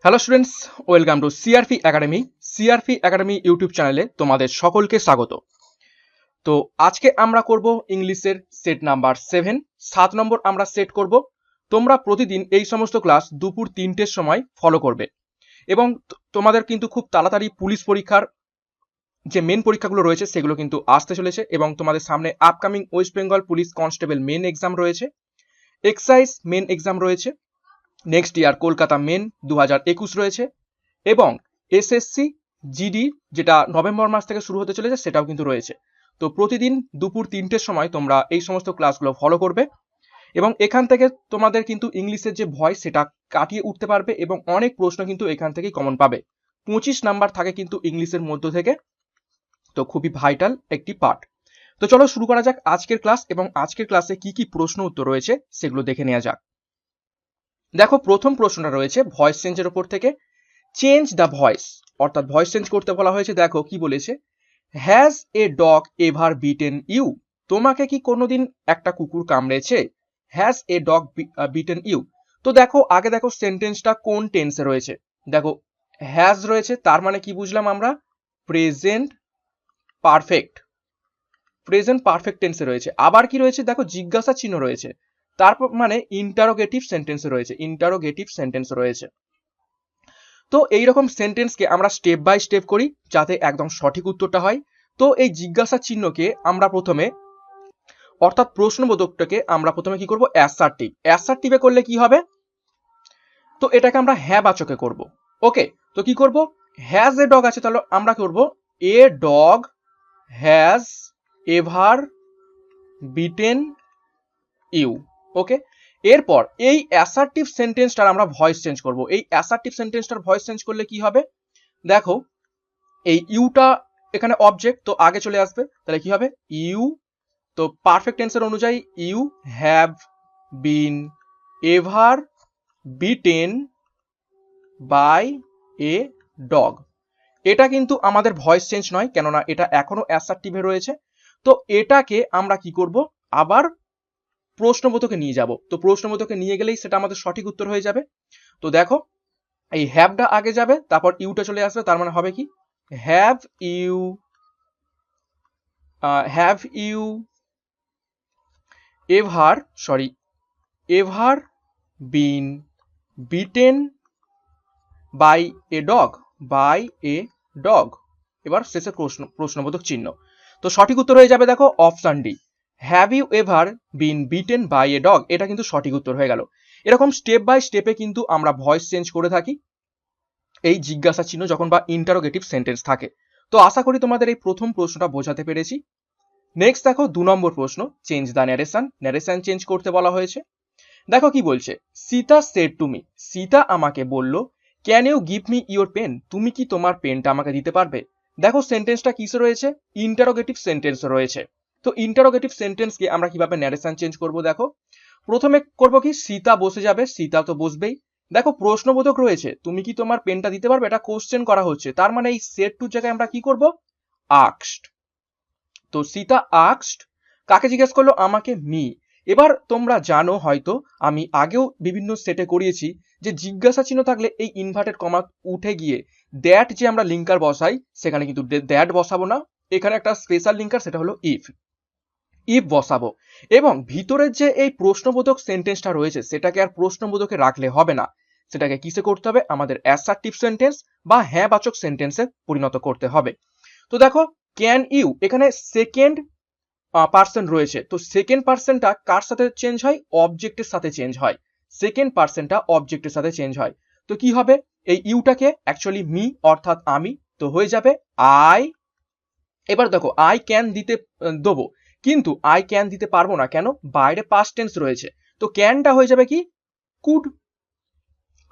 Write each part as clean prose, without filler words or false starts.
Hello students, welcome to CRP academy. CRP academy YouTube চ্যানেলে তোমাদের সকলকে স্বাগত। তো আজকে আমরা করব ইংলিশের সেট নাম্বার 7 নম্বর আমরা সেট করব। তোমরা প্রতিদিন এই সমস্ত ক্লাস দুপুর 3টের সময় ফলো করবে এবং তোমাদের কিন্তু খুব তাড়াতাড়ি পুলিশ পরীক্ষার যে মেন পরীক্ষাগুলো রয়েছে সেগুলো কিন্তু আসতে চলেছে এবং তোমাদের সামনে upcoming West Bengal police constable main exam রয়েছে, এক্সাইজ মেন এক্সাম রয়েছে, নেক্সট ইয়ার কলকাতা মেন 2021 রয়েছে এবং এসএসসি জিডি যেটা নভেম্বর মাস থেকে শুরু হতে চলেছে সেটাও কিন্তু রয়েছে। তো প্রতিদিন দুপুর 3টের সময় তোমরা এই সমস্ত ক্লাসগুলো ফলো করবে এবং এখান থেকে তোমাদের কিন্তু ইংলিশের যে ভয় সেটা কাটিয়ে উঠতে পারবে এবং অনেক প্রশ্ন কিন্তু এখান থেকেই কমন পাবে। 25 নাম্বার থাকে কিন্তু ইংলিশের মধ্য থেকে, তো খুবই ভাইটাল একটি পার্ট। তো চলো শুরু করা যাক আজকের ক্লাস এবং আজকের ক্লাসে কি কি প্রশ্ন উত্তর রয়েছে সেগুলো দেখে নেওয়া যাক। দেখো, প্রথম প্রশ্নটা রয়েছে ভয়েস চেঞ্জের উপর থেকে। চেঞ্জ দ্য ভয়েস, অর্থাৎ ভয়েস চেঞ্জ করতে বলা হয়েছে। দেখো কি বলেছে, has a dog ever bitten you, তোমাকে কি কোনোদিন একটা কুকুর কামড়েছে? Has a dog bitten you. তো দেখো আগে দেখো সেন্টেন্সটা কোন টেন্সে রয়েছে। দেখো হ্যাজ রয়েছে, তার মানে কি বুঝলাম আমরা? প্রেজেন্ট পারফেক্ট, প্রেজেন্ট পারফেক্ট টেন্সে রয়েছে। আবার কি রয়েছে দেখো, জিজ্ঞাসা চিহ্ন রয়েছে, তারপর মানে ইন্টারোগেটিভ সেন্টেন্সে রয়েছে, ইন্টারোগেটিভ সেন্টেন্স রয়েছে। তো এইরকম সেন্টেন্সকে আমরা স্টেপ বাই স্টেপ করি যাতে একদম সঠিক উত্তরটা হয়। তো এই জিজ্ঞাসা চিহ্নকে আমরা প্রথমে, অর্থাৎ প্রশ্নবোধকটাকে আমরা প্রথমে কি করব? অ্যাসার্টিভ। অ্যাসার্টিভে করলে কি হবে? তো এটাকে আমরা হ্যাঁ বাচকে করব। ওকে, তো কি করব? হ্যাজ এ ডগ আছে, তাহলে আমরা করব a dog has ever bitten you. Okay, এরপর এই অ্যাসার্টিভ সেন্টেন্সটার আমরা ভয়েস চেঞ্জ করব। এই অ্যাসার্টিভ সেন্টেন্সটার ভয়েস চেঞ্জ করলে কি হবে? দেখো এই ইউটা এখানে অবজেক্ট, তো আগে চলে আসবে, তাহলে কি হবে? ইউ, তো পারফেক্ট টেন্সের অনুযায়ী you have been ever bitten by a dog. এটা কিন্তু আমাদের ভয়েস চেঞ্জ নয়, কেননা এটা এখনো অ্যাসার্টিভে রয়েছে। তো এটাকে আমরা কি করব? আবার প্রশ্নবোধকে নিয়ে যাব। তো প্রশ্নবোধকে নিয়ে গেলেই সেটা আমাদের সঠিক উত্তর হয়ে যাবে। তো দেখো এই হ্যাভটা আগে যাবে, তারপর ইউটা চলে আসবে, তার মানে হবে কি? Have you ever been bitten by a dog, by a dog. এবার শেষে প্রশ্নবোধক চিহ্ন। তো সঠিক উত্তর হয়ে যাবে দেখো option D, have you ever been bitten by a dog. এটা কিন্তু সঠিক উত্তর হয়ে গেল। এরকম স্টেপ বাই স্টেপে কিন্তু আমরা ভয়েস চেঞ্জ করে থাকি এই জিজ্ঞাসা চিহ্ন যখন বা ইন্টারোগেটিভ সেন্টেন্স থাকে। তো আশা করি তোমাদের এই প্রথম প্রশ্নটা বোঝাতে পেরেছি। নেক্সট দেখো 2 নম্বর প্রশ্ন, change the narration. Narration change করতে বলা হয়েছে। দেখো কি বলছে, Sita said to me, Sita আমাকে বলল, can you give me your pen, তুমি কি তোমার পেনটা আমাকে দিতে পারবে? দেখো সেন্টেন্সটা কিসে রয়েছে? ইন্টারোগেটিভ সেন্টেন্স রয়েছে। তো ইন্টারোগেটিভ সেন্টেন্সকে আমরা কিভাবে ন্যারেশন চেঞ্জ করব? দেখো প্রথমে করব কি, সীতা বসে যাবে, সীতা তো বসবেই। দেখো প্রশ্নবোধক রয়েছে, তুমি কি তোমার পেনটা দিতে পারবে, এটা কোশ্চেন করা হচ্ছে, তার মানে এই সেড টু জায়গায় আমরা কি করব? আস্কড। তো সীতা আস্কড, কাকে জিজ্ঞেস করলো? আমাকে, মি। এবার তোমরা জানো হয়তো, আমি আগেও বিভিন্ন সেটে করিয়েছি যে জিজ্ঞাসা চিহ্ন থাকলে এই ইনভার্টেড কমা উঠে গিয়ে দ্যাট যে আমরা লিঙ্কার বসাই, সেখানে কিন্তু দ্যাট বসাবো না, এখানে একটা স্পেশাল লিঙ্কার, সেটা হলো ইফ। ইফ বসাবো এবং ভিতরের যে এই প্রশ্নবোধক সেন্টেন্সটা রয়েছে সেটাকে আর প্রশ্নবোধকে রাখলে হবে না, সেটাকে কিসে করতে হবে? আমাদের অ্যাসার্টিভ সেন্টেন্স বা হ্যাঁ বাচক সেন্টেন্সে পরিণত করতে হবে। তো দেখো ক্যান ইউ, এখানে সেকেন্ড পার্সন রয়েছে, তো সেকেন্ড পার্সনটা কার সাথে চেঞ্জ হয়? অবজেক্টের সাথে চেঞ্জ হয়। সেকেন্ড পার্সনটা অবজেক্টের সাথে চেঞ্জ হয়। তো কি হবে? এই ইউটাকে অ্যাকচুয়ালি মি অর্থাৎ আমি, তো হয়ে যাবে আই। এবার দেখো আই ক্যান দিতে দেবো, কিন্তু আই ক্যান দিতে পারবো না, কেন? বাইরে পাস্ট টেন্স রয়েছে। তো ক্যানটা হয়ে যাবে কি? কুড।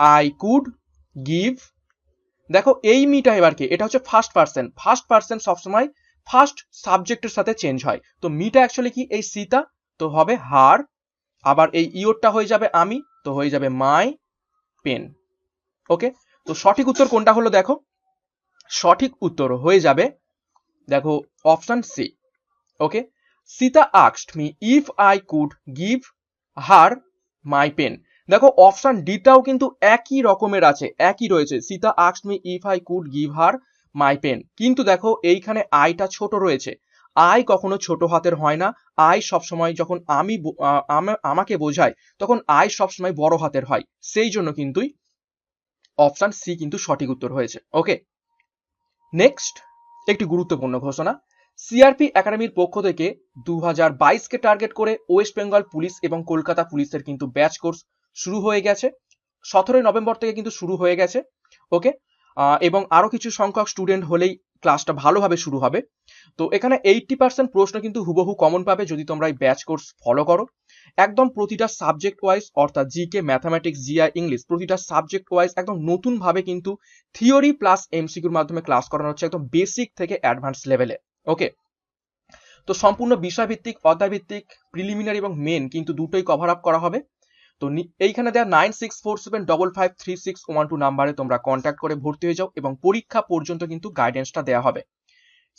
I could give. দেখো এই মিটা এবার কি? এটা হচ্ছে ফার্স্ট পার্সন। ফার্স্ট পার্সন সবসময় ফার্স্ট সাবজেক্টের সাথে চেঞ্জ হয়। তো মিটা অ্যাকচুয়ালি কি? এই সীতা, তো হবে হার। আবার এই ইওরটা হয়ে যাবে আমি, তো হয়ে যাবে মাই পেন। ওকে, তো সঠিক উত্তর কোনটা হলো? দেখো সঠিক উত্তর হয়ে যাবে দেখো option C. Okay, Sita asked me if I could give her my pen. দেখো অপশন ডিটাও কিন্তু একই রকমের আছে, একই রয়েছে। Sita asked me if I could give her my pen, কিন্তু দেখো এইখানে আইটা ছোট রয়েছে। আই কখনো ছোট হাতের হয় না। আই সবসময় যখন আমাকে বোঝায় তখন আই সবসময় বড় হাতের হয়। সেই জন্য কিন্তু অপশন সি কিন্তু সঠিক উত্তর হয়েছে। ওকে, নেক্সট একটি গুরুত্বপূর্ণ ঘোষণা। সিআরপি একাডেমির পক্ষ থেকে 2022কে টার্গেট করে ওয়েস্ট বেঙ্গল পুলিশ এবং কলকাতা পুলিশের কিন্তু ব্যাচ কোর্স শুরু হয়ে গেছে। 17 নভেম্বর থেকে কিন্তু শুরু হয়ে গেছে। ওকে, এবং আরো কিছু সংখ্যক স্টুডেন্ট হলেই ক্লাসটা ভালোভাবে শুরু হবে। তো এখানে 80% প্রশ্ন কিন্তু হুবহু কমন পাবে যদি তোমরা এই ব্যাচ কোর্স ফলো করো। একদম প্রতিটা সাবজেক্ট ওয়াইজ, অর্থাৎ জিকে, ম্যাথামেটিক্স, জিআই, ইংলিশ, প্রতিটা সাবজেক্ট ওয়াইজ একদম নতুন ভাবে কিন্তু থিওরি প্লাস এমসিকিউর মাধ্যমে ক্লাস করানো হচ্ছে, একদম বেসিক থেকে অ্যাডভান্স লেভেলে। ওকে, তো সম্পূর্ণ বিষয়ভিত্তিক, অধ্যায়ভিত্তিক, প্রিলিমিনারি এবং মেন কিন্তু দুটোই কভার আপ করা হবে। তো এইখানে দেওয়া 9647553612 নাম্বারে তোমরা কন্ট্যাক্ট করে ভর্তি হয়ে যাও এবং পরীক্ষা পর্যন্ত কিন্তু গাইডেন্সটা দেওয়া হবে।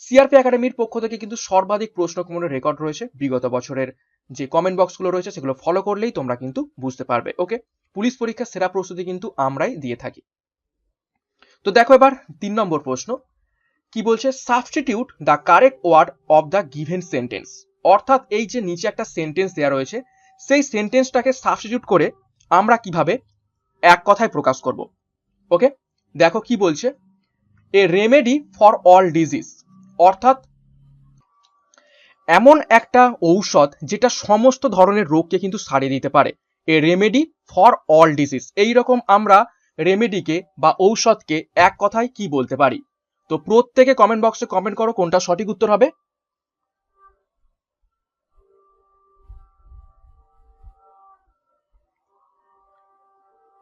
সিআরপি একাডেমির পক্ষ থেকে কিন্তু সর্বাধিক প্রশ্ন কমনের রেকর্ড রয়েছে। বিগত বছরের যে কমেন্ট বক্সগুলো রয়েছে সেগুলো ফলো করলেই তোমরা কিন্তু বুঝতে পারবে। ওকে, পুলিশ পরীক্ষার সেরা প্রস্তুতি কিন্তু আমরাই দিয়ে থাকি। তো দেখো এবার 3 নম্বর প্রশ্ন কি বলছে, substitute the correct word of the given sentence. অর্থাৎ এই যে নিচে একটা সেন্টেন্স দেওয়া রয়েছে সেই সেন্টেন্সটাকে সাবস্টিটিউট করে আমরা কিভাবে এক কথায় প্রকাশ করব। ওকে, দেখো কি বলছে, এ রেমেডি ফর অল ডিজিজ, অর্থাৎ এমন একটা ঔষধ যেটা সমস্ত ধরনের রোগকে কিন্তু সারিয়ে দিতে পারে। এ রেমেডি ফর অল ডিজিজ, এইরকম আমরা রেমেডিকে বা ঔষধকে এক কথায় কি বলতে পারি। তো প্রত্যেকে কমেন্ট বক্সে কমেন্ট করো কোনটা সঠিক উত্তর হবে।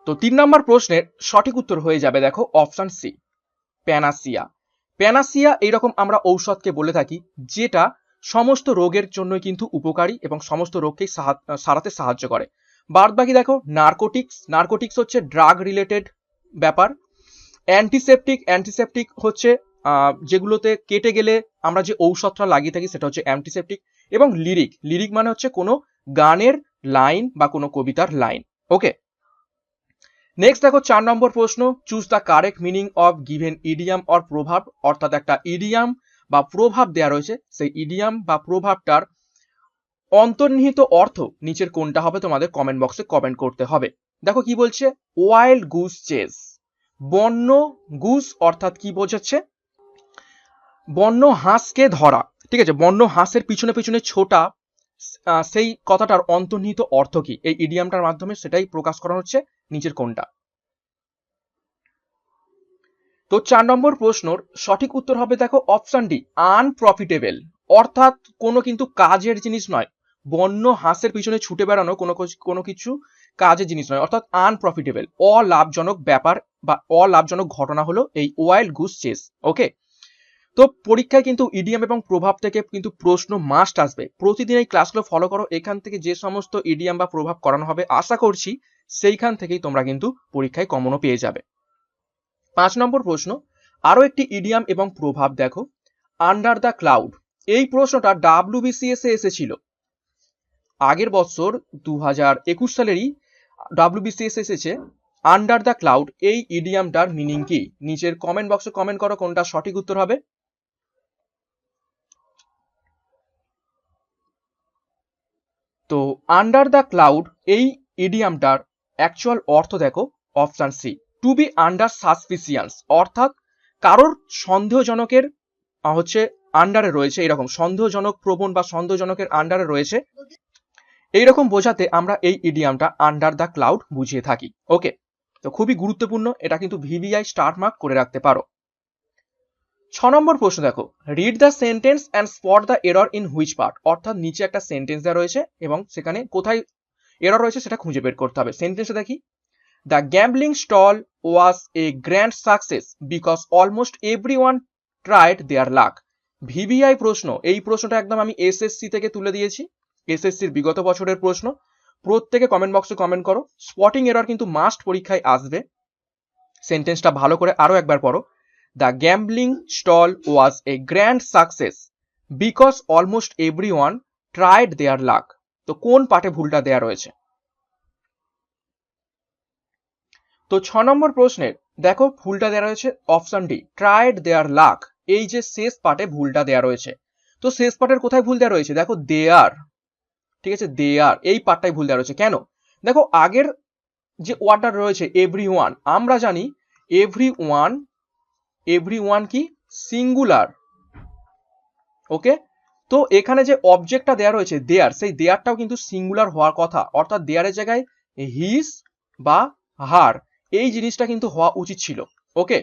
তো 3 নম্বর প্রশ্নের সঠিক উত্তর হয়ে যাবে দেখো অপশন সি, প্যানাসিয়া। প্যানাসিয়া এইরকম আমরা ঔষধকে বলে থাকি যেটা সমস্ত রোগের জন্যই কিন্তু উপকারী এবং সমস্ত রোগকেই সারাতে সাহায্য করে। বাদ বাকি দেখো নার্কোটিক্স, নার্কোটিক্স হচ্ছে ড্রাগ রিলেটেড ব্যাপার। অ্যান্টিসেপটিক হচ্ছে যেগুলোতে কেটে গেলে আমরা যে ঔষধটা লাগিয়ে থাকি সেটা হচ্ছে অ্যান্টিসেপটিক। এবং লিরিক মানে হচ্ছে কোনো গানের লাইন বা কোনো কবিতার লাইন। ওকে, নেক্সট দেখো 4 নম্বর প্রশ্ন, choose the correct meaning of given idiom or প্রভাব। অর্থাৎ একটা ইডিয়াম বা প্রভাব দেওয়া রয়েছে, সেই ইডিয়াম বা প্রভাবটার অন্তর্নিহিত অর্থ নিচের কোনটা হবে তোমাদের কমেন্ট বক্সে কমেন্ট করতে হবে। দেখো কি বলছে, ওয়াইল্ড গুস চেস, বন্য গুস অর্থাৎ কি বোঝাচ্ছে, বন্য হাঁসকে ধরা। ঠিক আছে, বন্য হাঁসের পিছনে পিছনে ছোটা, সেই কথাটার অন্তর্নিহিত অর্থ কি এই ইডিয়ামটার মাধ্যমে সেটাই প্রকাশ করা হচ্ছে, নিচের কোনটা। তো 4 নম্বর প্রশ্নর সঠিক উত্তর হবে দেখো অপশন ডি, আনপ্রফিটেবল। অর্থাৎ কোনো কিন্তু কাজের জিনিস নয়, বন্য হাঁসের পিছনে ছুটে বেড়ানো কোনো কিছু কাজের জিনিস নয়, অর্থাৎ আনপ্রফিটেবল, অলাভজনক ব্যাপার বা অলাভজনক ঘটনা হলো এই ওয়াইল্ড গুস চেস। ওকে, তো পরীক্ষায় কিন্তু ইডিয়াম এবং প্রভাব থেকে কিন্তু প্রশ্ন মাস্ট আসবে। প্রতিদিন এই ক্লাসগুলো ফলো করো, এখান থেকে যে সমস্ত ইডিয়াম বা প্রভাব করানো হবে আশা করছি সেইখান থেকেই তোমরা কিন্তু পরীক্ষায় কমনও পেয়ে যাবে। 5 নম্বর প্রশ্ন, আরো একটি ইডিয়াম এবং প্রভাব দেখো, আন্ডার দ্য ক্লাউড। এই প্রশ্নটা WBCS এ এসেছিল আগের বছর 2021 সালেরই WBCS এসেছে। আন্ডার দ্য ক্লাউড এই ইডিয়ামটার মিনিং কি, নিচের কমেন্ট বক্সে কমেন্ট করো কোনটা সঠিক উত্তর হবে। তো আন্ডার দ্য ক্লাউড এই ইডিয়ামটার অ্যাকচুয়াল অর্থ দেখো option C, to be under suspicions. অর্থাৎ কারোর সন্দেহজনকের হচ্ছে আন্ডারে রয়েছে, এরকম সন্দেহজনক প্রবণ বা সন্দেহজনকের আন্ডারে রয়েছে, এইরকম বোঝাতে আমরা এই ইডিয়ামটা আন্ডার দ্য ক্লাউড বুঝিয়ে থাকি। ওকে, তো খুবই গুরুত্বপূর্ণ, এটা কিন্তু ভিভিআই স্টার মার্ক করে রাখতে পারো। 6 নম্বর প্রশ্ন দেখো, read the sentence and spot the error in which part. অর্থাৎ নিচে একটা সেন্টেন্স দেওয়া রয়েছে এবং সেখানে কোথায় এরর রয়েছে সেটা খুঁজে বের করতে হবে। সেন্টেন্সে দেখি, the gambling stall was a grand success because almost everyone tried their luck. VVI প্রশ্ন, এই প্রশ্নটা একদম আমি এসএসসি থেকে তুলে দিয়েছি, এসএসসির বিগত বছরের প্রশ্ন। প্রত্যেকে কমেন্ট বক্সে কমেন্ট করো, স্পটিং এরর কিন্তু মাস্ট পরীক্ষায় আসবে। সেন্টেন্সটা ভালো করে আরো একবার পড়ো, the gambling stall was a grand success because almost everyone tried their luck. তো কোন পার্টে ভুলটা দেয়া রয়েছে। তো 6 নম্বর প্রশ্নের দেখো ভুলটা দেওয়া রয়েছে option D, tried their lakh. এই যে শেষ পার্টে ভুলটা দেওয়া রয়েছে। তো শেষ পার্টের কোথায় ভুল দেওয়া রয়েছে? দেখো দেয়ার, ঠিক আছে, দেয়ার এই পার্টটাই ভুল দেওয়া রয়েছে। কেন? দেখো আগের যে ওয়ার্ডটা রয়েছে এভরিওয়ান, আমরা জানি এভরিওয়ান কি সিঙ্গুলার, ওকে। তো এখানে যে অবজেক্টটা দেয়া রয়েছে দেয়ার, সেই দেয়ারটাও কিন্তু সিঙ্গুলার হওয়ার কথা, অর্থাৎ দেয়ারের জায়গায় হিজ বা হার এই জিনিসটা কিন্তু হওয়া উচিত ছিল, ওকে,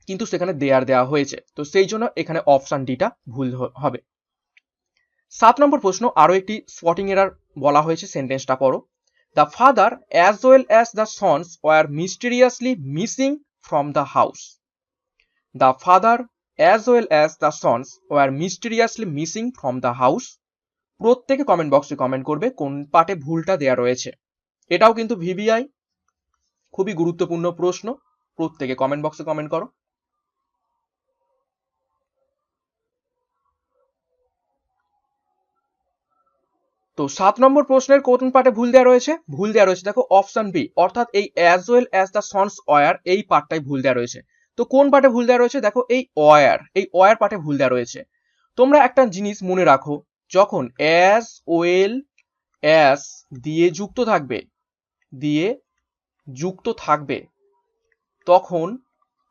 কিন্তু সেখানে দেয়ার দেওয়া হয়েছে। তো সেই জন্য এখানে অপশন ডিটা ভুল হবে। 7 নম্বর প্রশ্ন, আরো একটি স্পটিং এরার বলা হয়েছে, সেন্টেন্সটা পড়ো। The father as well as the sons were mysteriously missing from the house. The father as well as the sons were mysteriously missing from the house. প্রত্যেকে কমেন্ট বক্সে কমেন্ট করবে কোন পার্টে ভুলটা দেয়া রয়েছে। এটাও কিন্তু ভিভিআই, খুবই গুরুত্বপূর্ণ প্রশ্ন, প্রত্যেকে কমেন্ট বক্সে কমেন্ট করো। তো 7 নম্বর প্রশ্নের কোন পার্টে ভুল দেওয়া রয়েছে? ভুল দেওয়া রয়েছে দেখো অপশন বি, অর্থাৎ এই as well as the sons were এই পার্টটাই ভুল দেওয়া রয়েছে। তো কোন পার্টে ভুল দেওয়া রয়েছে? দেখো এই ওয়ার পার্টে ভুল দেওয়া রয়েছে। তোমরা একটা জিনিস মনে রাখো, যখন অ্যাজ ওয়েল অ্যাজ দিয়ে যুক্ত থাকবে তখন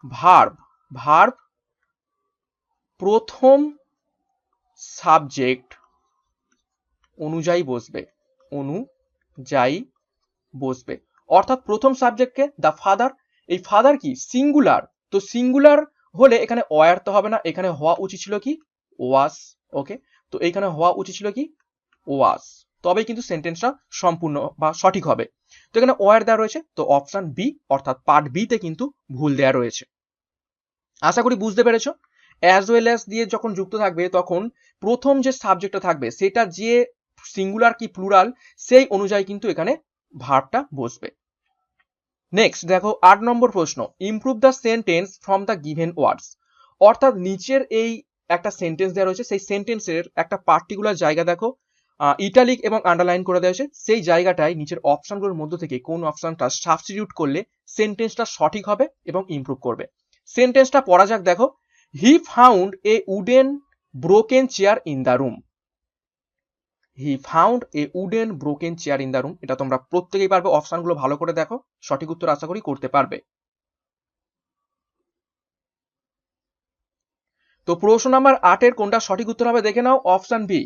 ভার্ব প্রথম সাবজেক্ট অনুযায়ী বসবে, অর্থাৎ প্রথম সাবজেক্টকে দ্য ফাদার, এই ফাদার কি সিঙ্গুলার, তো সিঙ্গুলার হলে এখানে ওয়ার তো হবে না, এখানে হওয়া উচিত ছিল কি ওয়াস, ওকে। তো এখানে হওয়া উচিত ছিল কি ওয়াস, তবে কিন্তু সেন্টেন্সটা সম্পূর্ণ বা সঠিক হবে। তো এখানে ওয়ার দেওয়া রয়েছে, তো অপশন বি অর্থাৎ পার্ট বি তে কিন্তু ভুল দেওয়া রয়েছে। আশা করি বুঝতে পেরেছো। অ্যাজ ওয়েল অ্যাজ দিয়ে যখন যুক্ত থাকবে তখন প্রথম যে সাবজেক্টটা থাকবে সেটা যে সিঙ্গুলার কি প্লুরাল সেই অনুযায়ী কিন্তু এখানে ভার্বটা বসবে। নেক্সট দেখো 8 নম্বর প্রশ্ন, improve the sentence from the given words. অর্থাৎ নিচের এই একটা সেন্টেন্স দেওয়া রয়েছে, সেই সেন্টেন্সের একটা পার্টিকুলার জায়গা দেখো ইটালিক এবং আন্ডারলাইন করে দেওয়া হয়েছে, সেই জায়গাটায় নিচের অপশনগুলোর মধ্যে থেকে কোন অপশনটা সাবস্টিটিউট করলে সেন্টেন্সটা সঠিক হবে এবং ইমপ্রুভ করবে। সেন্টেন্সটা পড়া যাক, দেখো he found a wooden broken chair in the room. He found a wooden broken chair in the room, এটা তোমরা প্রত্যেকেই পারবে, অপশনগুলো ভালো করে দেখো, সঠিক উত্তর আশা করি করতে পারবে। তো প্রশ্ন নাম্বার 8 এর কোনটা সঠিক উত্তর হবে দেখে নাও, অপশন বি,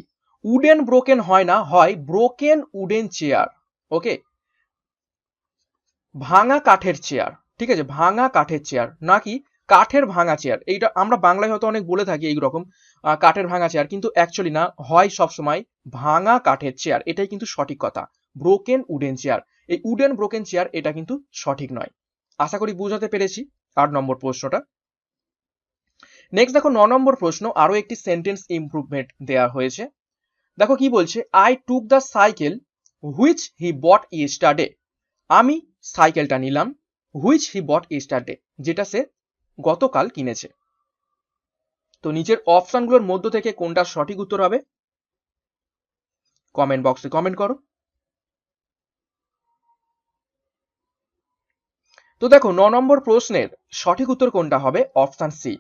উডেন ব্রোকেন হয় না, হয় ব্রোকেন উডেন চেয়ার, ওকে, ভাঙা কাঠের চেয়ার, ঠিক আছে, ভাঙা কাঠের চেয়ার নাকি কাঠের ভাঙা চেয়ার। এইটা আমরা বাংলায় হয়তো অনেক বলে থাকি এই রকম কাঠের ভাঙা চেয়ার, কিন্তু অ্যাকচুয়ালি না, হয় সবসময় ভাঙা কাঠের চেয়ার, এটাই কিন্তু সঠিক কথা। ব্রোকেন উডেন চেয়ার, এই উডেন ব্রোকেন চেয়ার এটা কিন্তু সঠিক নয়। আশা করি বুঝাতে পেরেছি 8 নম্বর প্রশ্নটা। নেক্সট দেখো 9 নম্বর প্রশ্ন, আরো একটি সেন্টেন্স ইমপ্রুভমেন্ট দেওয়া হয়েছে। দেখো কি বলছে, I took the cycle which he bought yesterday. আমি সাইকেলটা নিলাম হুইচ হি বট ইয়েস্টারডে, যেটা সে গতকাল কিনেছে। তো নিচের অপশনগুলোর মধ্য থেকে কোনটা সঠিক উত্তর হবে কমেন্ট বক্সে কমেন্ট করো। তো দেখো 9 নম্বর প্রশ্নের সঠিক উত্তর কোনটা হবে, option C,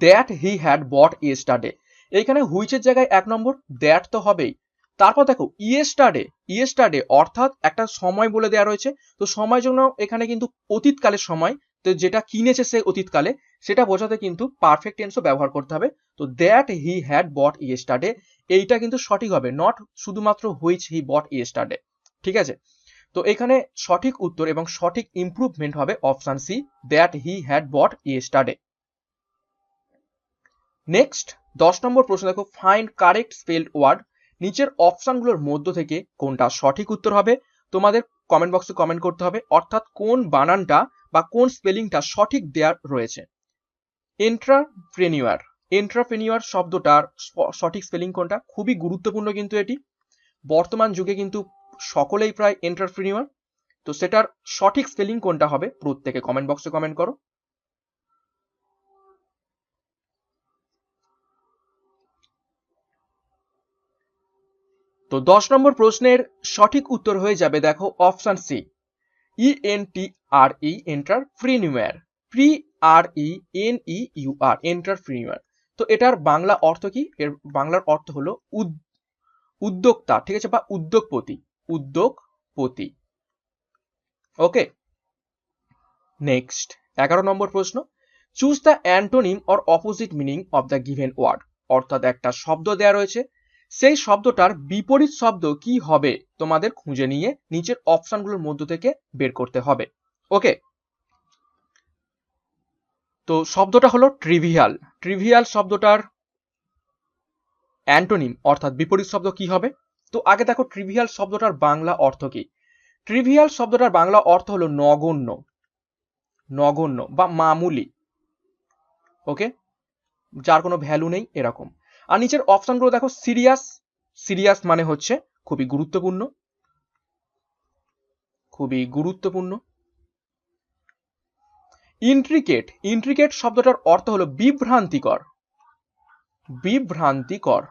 that he had bought yesterday. এইখানে হুইচের জায়গায় 1 নম্বর, দ্যাট তো হবেই। তারপর দেখো ইয়েস্টারডে অর্থাৎ একটা সময় বলে দেওয়া রয়েছে, তো সময় জন্য এখানে কিন্তু অতীতকালের সময়, তো যেটা কিনেছে সে অতীতকালে, সেটা বোঝাতে কিন্তু পারফেক্ট টেন্সও ব্যবহার করতে হবে। তো that he had bought yesterday এইটা কিন্তু সঠিক হবে, নট শুধুমাত্র হুইচ হি বট ইয়েস্টারডে, ঠিক আছে। তো এখানে সঠিক উত্তর এবং সঠিক ইমপ্রুভমেন্ট হবে option C, that he had bought yesterday. Next 10 নম্বর প্রশ্ন দেখো, ফাইন্ড কারেক্ট স্পেলড ওয়ার্ড। নিচের অপশনগুলোর মধ্য থেকে কোনটা সঠিক উত্তর হবে তোমাদের কমেন্ট বক্সে কমেন্ট করতে হবে, অর্থাৎ কোন বানানটা বা কোন স্পেলিংটা সঠিক দেওয়া রয়েছে। এন্ট্রাপ্রেনিউয়ার শব্দটার সঠিক স্পেলিং কোনটা, খুবই গুরুত্বপূর্ণ কিন্তু এটি, বর্তমান যুগে কিন্তু সকলেই প্রায় এন্ট্রাপ্রেনিউয়ার। তো সেটার সঠিক স্পেলিং কোনটা হবে প্রত্যেকে কমেন্ট বক্সে কমেন্ট করো। তো 10 নম্বর প্রশ্নের সঠিক উত্তর হয়ে যাবে দেখো option C, ENTRE entrepreneur, PRENEUR entrepreneur. তো এটার বাংলা অর্থ কি? এর বাংলার অর্থ হলো উদ্যোক্তা, ঠিক আছে, বা উদ্যোগপতি, উদ্যোগপতি। ওকে, নেক্সট 11 নম্বর প্রশ্ন, choose the antonym or opposite meaning of the given word. অর্থাৎ একটা শব্দ দেয়া রয়েছে, সেই শব্দটার বিপরীত শব্দ কি হবে তোমাদের খুঁজে নিয়ে নিচের অপশনগুলোর মধ্য থেকে বের করতে হবে। ওকে, তো শব্দটা হলো ট্রিভিয়াল। ট্রিভিয়াল শব্দটার অ্যান্টোনিম অর্থাৎ বিপরীত শব্দ কি হবে? তো আগে দেখো ট্রিভিয়াল শব্দটার বাংলা অর্থ কি। ট্রিভিয়াল শব্দটার বাংলা অর্থ হলো নগণ্য, নগণ্য বা মামুলি। ওকে, যার কোনো ভ্যালু নেই এরকম। আর নিচের অপশনগুলো দেখো, সিরিয়াস, সিরিয়াস মানে হচ্ছে খুবই গুরুত্বপূর্ণ, খুবই গুরুত্বপূর্ণ। ইন্ট্রিকেট, ইন্ট্রিকেট শব্দটার অর্থ হলো বিভ্রান্তিকর, বিভ্রান্তিকর।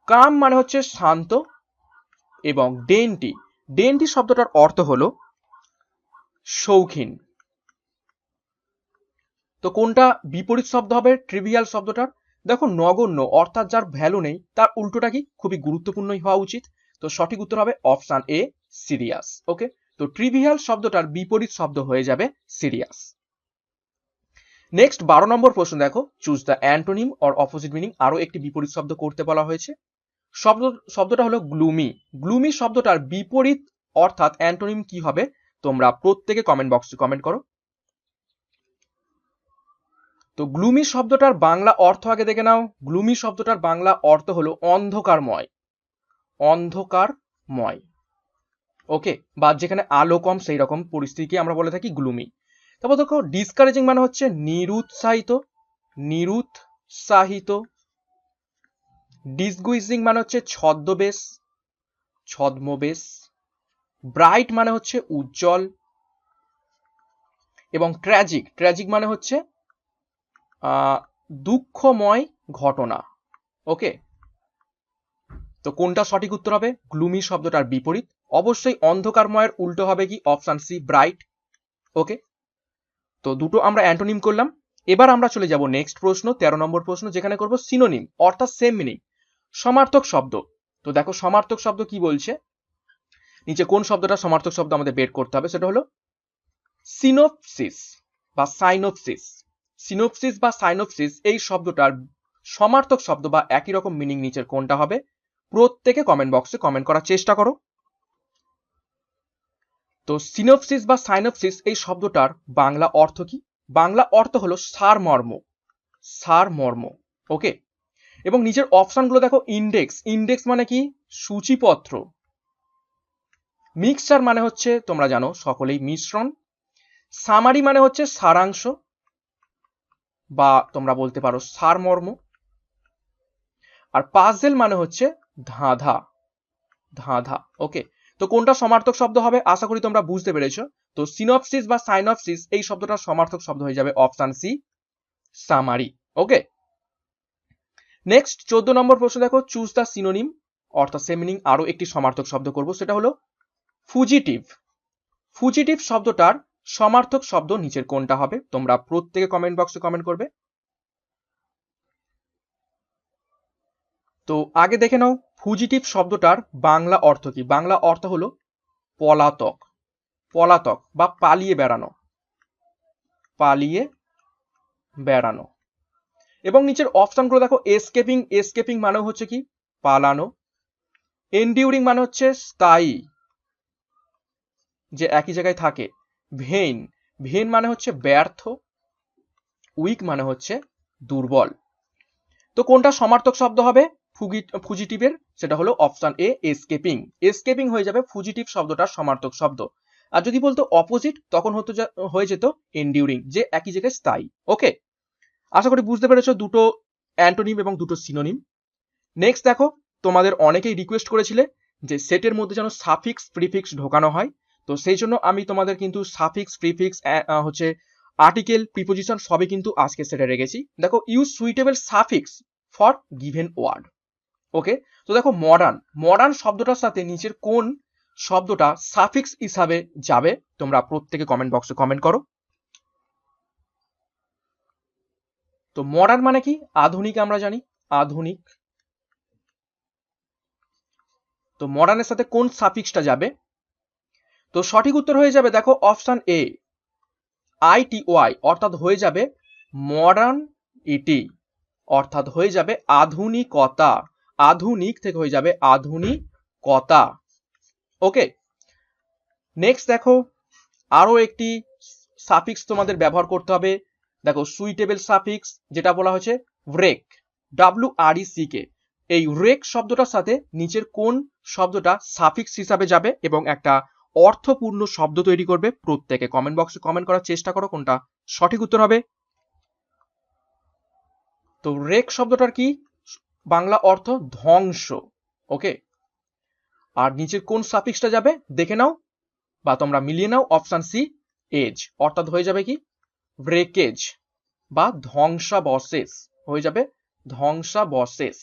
কাম মানে হচ্ছে শান্ত, এবং ডেন্টি, ডেন্টি শব্দটার অর্থ হলো শৌখিন। তো কোনটা বিপরীত শব্দ হবে ট্রিভিয়াল শব্দটার? দেখো নগণ্য অর্থাৎ যার ভ্যালু নেই, তার উল্টোটা কি? খুবই গুরুত্বপূর্ণই হওয়া উচিত। তো সঠিক উত্তর হবে অপশন এ, সিরিয়াস। ওকে, তো ট্রিভিয়াল শব্দটার বিপরীত শব্দ হয়ে যাবে সিরিয়াস। নেক্সট 12 নম্বর প্রশ্ন দেখো, choose the antonym or opposite meaning. আরো একটি বিপরীত শব্দ করতে বলা হয়েছে। শব্দটা হলো গ্লুমি। গ্লুমি শব্দটার বিপরীত অর্থাৎ অ্যান্টোনিম কি হবে তোমরা প্রত্যেকে কমেন্ট বক্সে কমেন্ট করো। তো গ্লুমি শব্দটার বাংলা অর্থ আগে দেখে নাও। গ্লুমি শব্দটার বাংলা অর্থ হলো অন্ধকারময়, অন্ধকারময়। ওকে, বা যেখানে আলো কম সেই রকম পরিস্থিতিকে আমরা বলে থাকি গ্লুমি। তারপর দেখো ডিসকারেজিং মানে হচ্ছে নিরুৎসাহিত, নিরুৎসাহিত। ডিসগুইজিং মানে হচ্ছে ছদ্মবেশ, ছদ্মবেশ। ব্রাইট মানে হচ্ছে উজ্জ্বল, এবং ট্র্যাজিক, ট্র্যাজিক মানে হচ্ছে দুঃখময় ঘটনা। ওকে, তো কোনটা সঠিক উত্তর হবে? গ্লুমি শব্দটার বিপরীত অবশ্যই অন্ধকারময়ের উল্টো হবে কি? Option C, bright. ওকে, তো দুটো আমরা অ্যান্টোনিম করলাম। এবার আমরা চলে যাব নেক্সট প্রশ্ন, 13 নম্বর প্রশ্ন, যেখানে করব সিনোনিম অর্থাৎ সেম মিনিং, সমার্থক শব্দ। তো দেখো সমার্থক শব্দ কি বলছে, নিচে কোন শব্দটা সমার্থক শব্দ আমাদের বের করতে হবে, সেটা হলো সিনোপসিস বা সাইনোপসিস। সিনোপসিস বা সাইনোপসিস এই শব্দটার সমার্থক শব্দ বা একই রকম মিনিং নিচের কোনটা হবে? প্রত্যেকে কমেন্ট বক্সে কমেন্ট করার চেষ্টা করো। তো সিনোপসিস বা সাইনোপসিস এই শব্দটার বাংলা অর্থ কি? বাংলা অর্থ হলো সারমর্ম, সারমর্ম। ওকে, এবং নিচের অপশনগুলো দেখো, ইন্ডেক্স, ইন্ডেক্স মানে কি? সূচিপত্র। মিক্সচার মানে হচ্ছে তোমরা জানো সকলেই মিশ্রণ। সামারি মানে হচ্ছে সারাংশ, বা তোমরা বলতে পারো সারমর্ম। আর পাজেল মানে হচ্ছে ধাঁধা, ধাঁধা। ওকে, তো কোনটা সমার্থক শব্দ হবে আশা করি তোমরা বুঝতে পেরেছো। তো সিনপসিস বা সাইনপসিস এই শব্দটার সমার্থক শব্দ হয়ে যাবে অপশন সি, সামারি। ওকে, নেক্সট 14 নম্বর প্রশ্ন দেখো, চুজ দ্য সিনোনিম অর্থাৎ সেম মিনিং আরো একটি সমার্থক শব্দ করব, সেটা হলো ফুজিটিভ। ফুজিটিভ শব্দটার সমার্থক শব্দ নিচের কোনটা হবে? তোমরা প্রত্যেকে কমেন্ট বক্সে কমেন্ট করবে। তো আগে দেখে নাও ফুজিটিভ শব্দটার বাংলা অর্থ কি। বাংলা অর্থ হলো পলাতক, পলাতক বা পালিয়ে বেড়ানো, পালিয়ে বেড়ানো। এবং নিচের অপশনগুলো দেখো, এসকেপিং, এসকেপিং মানে হচ্ছে কি? পালানো। এন্ডিউরিং মানে হচ্ছে স্থায়ী, যে একই জায়গায় থাকে। ভেইন, ভেইন মানে হচ্ছে ব্যর্থ। উইক মানে হচ্ছে দুর্বল। তো কোনটা সমার্থক শব্দ হবে ফুজিটিভের? সেটা হলো অপশন এ, এসকেপিং। এসকেপিং হয়ে যাবে ফুজিটিভ শব্দটার সমার্থক শব্দ। আর যদি বলতো অপোজিট তখন হয়ে যেত এন্ডিউরিং, যে একই জায়গায় স্থায়ী। ওকে, আশা করি বুঝতে পেরেছো দুটো অ্যান্টোনিম এবং দুটো সিনোনিম। নেক্সট দেখো, তোমাদের অনেকেই রিকোয়েস্ট করেছিলে যে সেটের মধ্যে যেন সাফিক্স প্রিফিক্স ঢোকানো হয়। তো সেই জন্য আমি তোমাদের কিন্তু সাফিক্স প্রিফিক্স হচ্ছে আর্টিকেল প্রিপোজিশন সবই কিন্তু আজকে সেটে রেখেছি। দেখো, use suitable suffix for given word. Okay, তো দেখো মডার্ন, মডার্ন শব্দটার সাথে নিচের কোন শব্দটা সাফিক্স হিসাবে যাবে? তোমরা প্রত্যেকে কমেন্ট বক্সে কমেন্ট করো। তো মডার্ন মানে কি? আধুনিক, আমরা জানি আধুনিক। তো মডার্নের সাথে কোন সাফিক্সটা যাবে? তো সঠিক উত্তর হয়ে যাবে দেখো অপশন এ, ITY, অর্থাৎ হয়ে যাবে মডার্ন ইটি, অর্থাৎ হয়ে যাবে আধুনিকতা। আধুনিক থেকে হয়ে যাবে আধুনিকতা। ওকে, নেক্সট দেখো আরো একটি সাফিক্স তোমাদের ব্যবহার করতে হবে। দেখো সুইটেবল সাফিক্স, যেটা বলা হয়েছে রেক, WRECK। এই রেক শব্দটার সাথে নিচের কোন শব্দটা সাফিক্স হিসাবে যাবে এবং একটা অর্থপূর্ণ শব্দ তৈরি করবে? প্রত্যেকে কমেন্ট বক্সে কমেন্ট করার চেষ্টা করো কোনটা সঠিক উত্তর হবে। তো রেক শব্দটার কি বাংলা অর্থ? ধ্বংস। ওকে, আর নিচের কোন সাফিক্সটা যাবে দেখে নাও বা তোমরা মিলিয়ে নাও। অপশন সি, এজ, অর্থাৎ হয়ে যাবে কি ব্রেকেজ বা ধ্বংসাবশেষ, হয়ে যাবে ধ্বংসাবশেষ।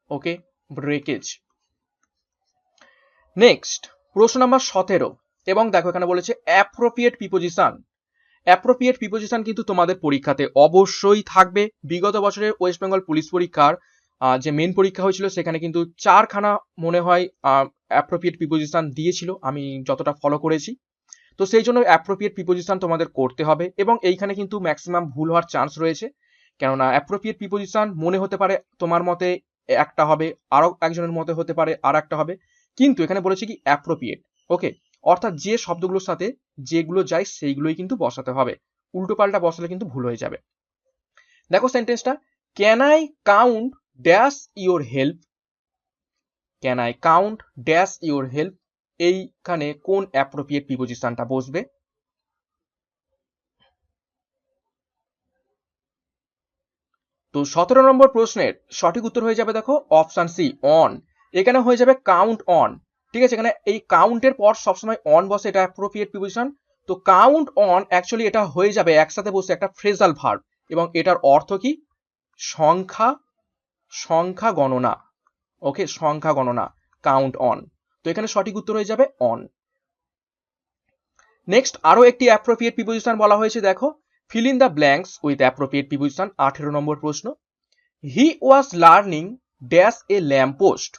ওকে, ব্রেকেজ। নেক্সট প্রশ্ন নাম্বার 17, এবং দেখো এখানে বলেছে অ্যাপ্রোপ্রিয়েট প্রিপোজিশন। অ্যাপ্রোপ্রিয়েট প্রিপোজিশন কিন্তু তোমাদের পরীক্ষাতে অবশ্যই থাকবে। বিগত বছরের ওয়েস্ট বেঙ্গল পুলিশ পরীক্ষার যে মেন পরীক্ষা হয়েছিল সেখানে কিন্তু 4খানা মনে হয় অ্যাপ্রোপ্রিয়েট প্রিপোজিশন দিয়েছিল, আমি যতটা ফলো করেছি। তো সেই জন্য অ্যাপ্রোপ্রিয়েট প্রিপোজিশন তোমাদের করতে হবে, এবং এইখানে কিন্তু ম্যাক্সিমাম ভুল হওয়ার চান্স রয়েছে, কেননা অ্যাপ্রোপ্রিয়েট প্রিপোজিশন মনে হতে পারে তোমার মতে একটা হবে, আরো একজনের মতে হতে পারে আর একটা হবে, কিন্তু এখানে বলেছে কি অ্যাপ্রোপ্রিয়েট। ওকে, অর্থাৎ যে শব্দগুলোর সাথে যেগুলো যায় সেইগুলোই কিন্তু বসাতে হবে, উল্টো পাল্টা বসালে কিন্তু ভুল হয়ে যাবে। দেখো সেন্টেন্সটা, can I count dash your help, can I count dash your help, এইখানে কোন অ্যাপ্রোপ্রিয়েট প্রিপোজিশনটা বসবে? তো 17 নম্বর প্রশ্নের সঠিক উত্তর হয়ে যাবে দেখো অপশন সি, অন। এখানে হয়ে যাবে কাউন্ট অন। ঠিক আছে, এখানে এই কাউন্টের পর সবসময় অন বসে, এটা অ্যাপ্রোপ্রিয়েট প্রিপোজিশন। তো কাউন্ট অন অ্যাকচুয়ালি এটা হয়ে যাবে একসাথে বসে একটা ফ্রেজাল ভার্ব, এবং এটার অর্থ কি সংখ্যা, সংখ্যা গণনা। ওকে, সংখ্যা গণনা, কাউন্ট অন। তো এখানে সঠিক উত্তর হয়ে যাবে অন। নেক্সট আরো একটি অ্যাপ্রোপ্রিয়েট প্রিপোজিশন বলা হয়েছে, দেখো fill in the blanks with appropriate preposition. 18 নম্বর প্রশ্ন, he was learning dash a lamp post,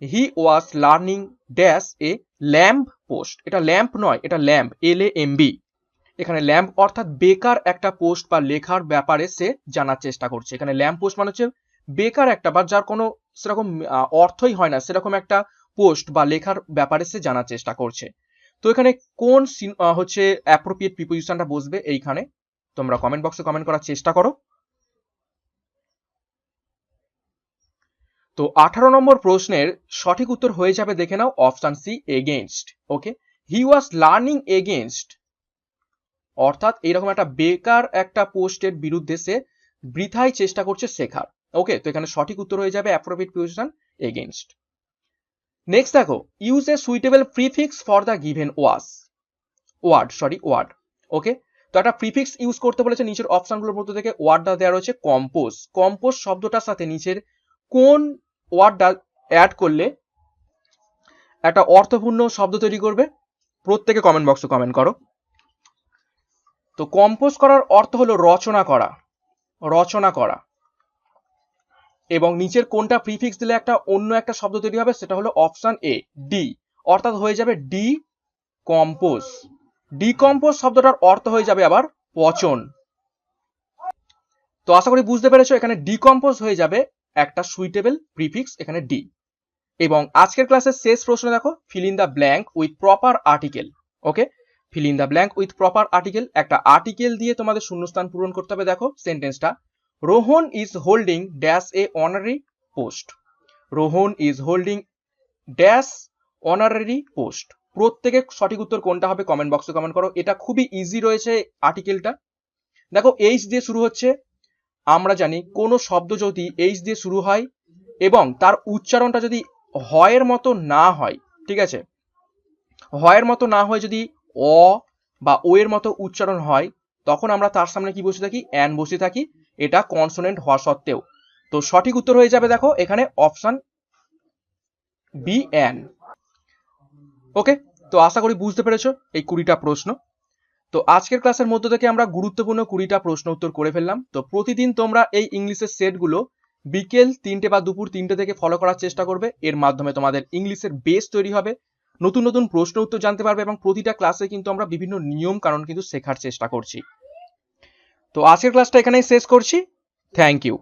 he was learning dash a lamp post. এটা ল্যাম্প নয়, এটা ল্যাম্প, LAMB। এখানে ল্যাম্প অর্থাৎ বেকার একটা পোস্ট বা লেখার ব্যাপারে সে জানার চেষ্টা করছে। এখানে ল্যাম্প পোস্ট মানে হচ্ছে বেকার একটা বা যার কোনো সেরকম অর্থই হয় না সেরকম একটা পোস্ট বা লেখার ব্যাপারে সে জানার চেষ্টা করছে। তো এখানে কোন হচ্ছে অ্যাপ্রোপ্রিয়েট প্রিপোজিশনটা বসবে এইখানে? তোমরা কমেন্ট বক্সে কমেন্ট করার চেষ্টা করো। তো 18 নম্বর প্রশ্নের সঠিক উত্তর হয়ে যাবে দেখে নাও option C, against. Okay, he was learning against, অর্থাৎ এইরকম একটা বেকার একটা পোস্টের বিরুদ্ধে সে বৃথায় চেষ্টা করছে শেখার। ওকে, তো এখানে সঠিক উত্তর হয়ে যাবে অ্যাপ্রোপ্রিয়েট প্রিপোজিশন এগেইনস্ট। নেক্সট দেখো, use a suitable prefix for the given word. Okay, তো একটা প্রিফিক্স ইউজ করতে বলেছে, নিচের অপশনগুলোর মধ্যে থেকে ওয়ার্ডটা দেওয়া রয়েছে কম্পোজ। কম্পোজ শব্দটার সাথে নিচের কোন ওয়ার্ডটা অ্যাড করলে একটা অর্থপূর্ণ শব্দ তৈরি করবে? প্রত্যেকে কমেন্ট বক্সে কমেন্ট করো। তো কম্পোজ করার অর্থ হলো রচনা করা, রচনা করা, এবং নিচের কোনটা প্রিফিক্স দিলে একটা অন্য একটা শব্দ তৈরি হবে? সেটা হলো অপশন এ, ডি, অর্থাৎ হয়ে যাবে ডি কম্পোজ। ডিকম্পোজ শব্দটার অর্থ হয়ে যাবে আবার পচন। তো আশা করি বুঝতে পেরেছো, এখানে ডিকম্পোজ হয়ে যাবে একটা সুইটেবল প্রিফিক্স, এখানে ডি। এবং আজকের ক্লাসের শেষ প্রশ্ন দেখো, fill in the blank with proper article. Okay, feel in the blank with proper article, একটা আর্টিকেল দিয়ে তোমাদের শূন্যস্থান পূরণ করতে হবে। দেখো সেন্টেন্সটা, Rohan is holding dash a honorary post, Rohan is holding dash honorary post. প্রত্যেকে সঠিক উত্তর কোনটা হবে কমেন্ট বক্সে কমেন্ট করো। এটা খুবই ইজি রয়েছে আর্টিকেলটা। দেখো এইচ দিয়ে শুরু হচ্ছে, আমরা জানি কোনো শব্দ যদি এইচ দিয়ে শুরু হয় এবং তার উচ্চারণটা যদি হয়ের মতো না হয়, ঠিক আছে, হয়ের মতো না হয়, যদি অ বা ও এর মতো উচ্চারণ হয়, তখন আমরা তার সামনে কি বসে থাকি? অ্যান বসে থাকি, এটা কনসোনেন্ট হওয়া সত্ত্বেও। তো সঠিক উত্তর হয়ে যাবে দেখো এখানে অপশন বি, অ্যান। ওকে, তো আশা করি বুঝতে পেরেছো এই 20টা প্রশ্ন। তো আজকের ক্লাসের মধ্য থেকে আমরা গুরুত্বপূর্ণ 20টা প্রশ্ন উত্তর করে ফেললাম। তো প্রতিদিন তোমরা এই ইংলিশের সেটগুলো বিকেল 3টে বা দুপুর 3টে থেকে ফলো করার চেষ্টা করবে। এর মাধ্যমে তোমাদের ইংলিশের বেস তৈরি হবে, নতুন নতুন প্রশ্ন উত্তর জানতে পারবে এবং প্রতিটা ক্লাসে কিন্তু আমরা বিভিন্ন নিয়ম কানুন কিন্তু শেখার চেষ্টা করছি। তো আজকের ক্লাসটা এখানেই শেষ করছি। Thank you.